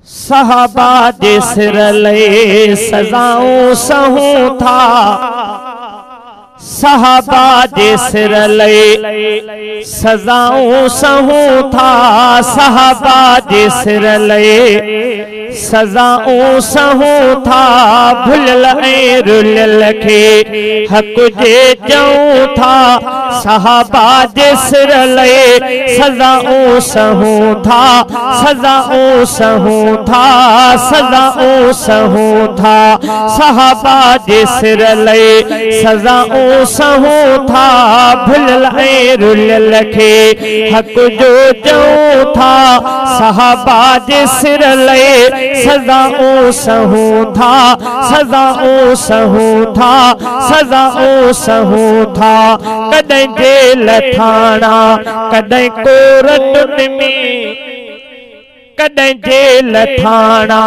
सहाबा जे सिर लए सजाऊं सहूं था, सहाबा जे सिर लए सजाऊं सहूं था, सहाबा जे सिर लए सजाऊं सहूं था, भुलल ऐं रुलियल खे हक़ जे चऊं था, सहाबा जे सिर लए सजाऊं सहूं था, सजाऊं सहूं था, सजाऊं सहूं था, सहाबा जे सिर लए सजाऊं सहूं था, भुलल ऐं रुलियल खे हक़ जो चऊं था, सहाबा जे सिर लए सजाऊं सहूं था, सजाऊं सहूं था, सजाऊं सहूं था, कॾहिं जेल थाणा कॾहिं कोरटुनि में, कॾहिं जेल थाणा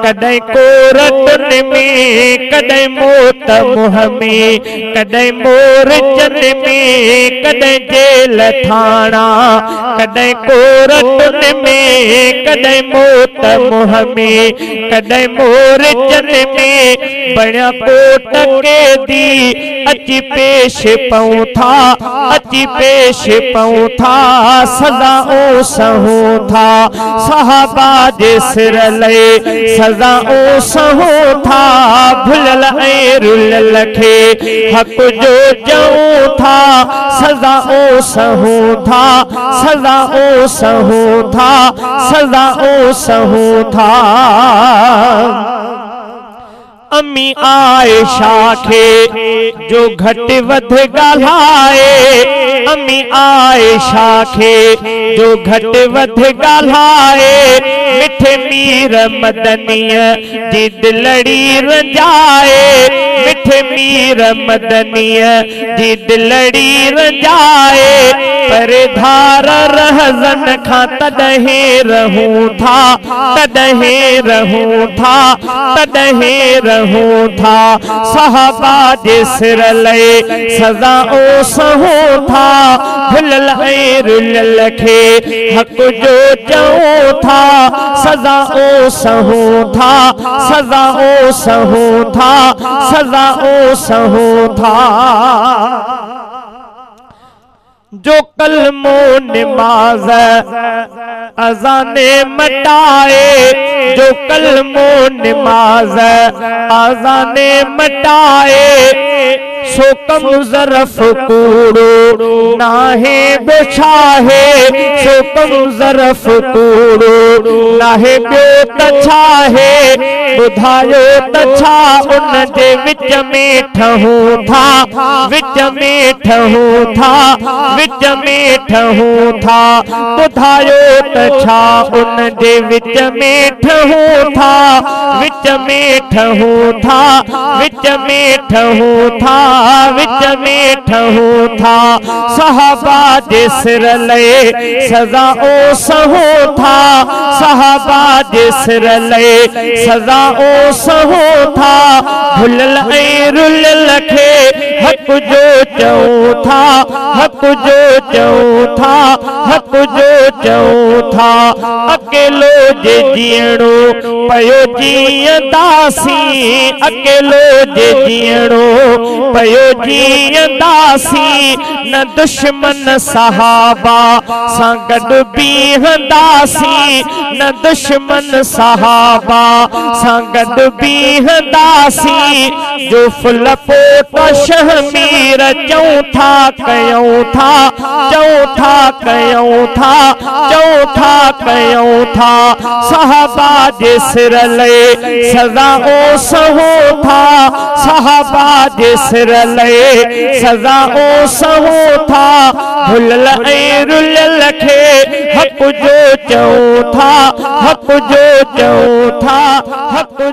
कॾहिं कोरटुनि में, कॾहिं मौत मुंहं में कॾहिं मोरचनि में, कॾहिं जेल थाणा कॾहिं कोरटुनि में, कॾहिं मौत मुंहं में कॾहिं मोरचनि में, बणिया कोट कैदी अची पेश पऊं था, अची पेश पऊं था, सजाऊं सहूं था, सहाबा जे सिर लए सजाऊं सहूं था, भुलल ऐं रुलियल खे हक़ जो चऊं था, सजाऊं सहूं था, सजाऊं सहूं था, सजाऊं सहूं था। अम्मी आयशा खे जो घट वध ॻाल्हाए, अम्मी आयशा खे जो घट वध ॻाल्हाए, मिठे मीर मदनीअ जी दिलड़ी रंजाए, मिठे मीर मदनीअ जी दिलड़ी रंजाए, परधार रहज़न खां तॾहिं रहूं था, तॾहिं रहूं था, तॾहिं रहूं था, सहाबा जे सिर लए सजाऊं सहूं था, भुलल ऐं रुलियल खे हक़ जो चऊं था, सजाऊं सहूं था, सजाऊं सहूं था, सजाऊं सहूं था। जो कलमो निमाज़ अज़ाने मटाए, जो कलमो निमाज़ अज़ाने मटाए, सो कम ज़रफ़ कूड़ो नाहे बिछाहे, सो कम ज़रफ़ कूड़ो नाहे ॿियो त छाहे, ॿुधायो त छा उन जे विच में ठहूं था, विच में ठहूं था, विच में ठहूं था, ॿुधायो त छा उन जे विच में ठहूं था, विच में ठहूं था, विच में ठहूं था, विच में ठहूं था, सहाबा जे सिर लए सजाऊं सहूं था, सहाबा जे सिर लए सजाऊं सहूं था, भुलल ऐं रुलियल खे हक़ जो चऊं था, हक़ जो चऊं था, हक़ जो चऊं था, अकेलो जे जीअणो पयो जीअंदासीं, अकेलो जे जीअणो पयो जीअंदासीं, न दुश्मन सहाबा सां गॾु बीहंदासीं, न दुश्मन सहाबा सां गॾु बीहंदासीं, जो फुल पोट शहमीर चऊं था कयूं था, चऊं था कयूं था, चऊं था कयूं था, सहाबा जे सिर लए सजाऊं सहूं था, सहाबा जे सिर लए सजाऊं सहूं था, भुलल ऐं रुलियल खे हक़ जो चऊं था, हक़ जो चऊं था, हक़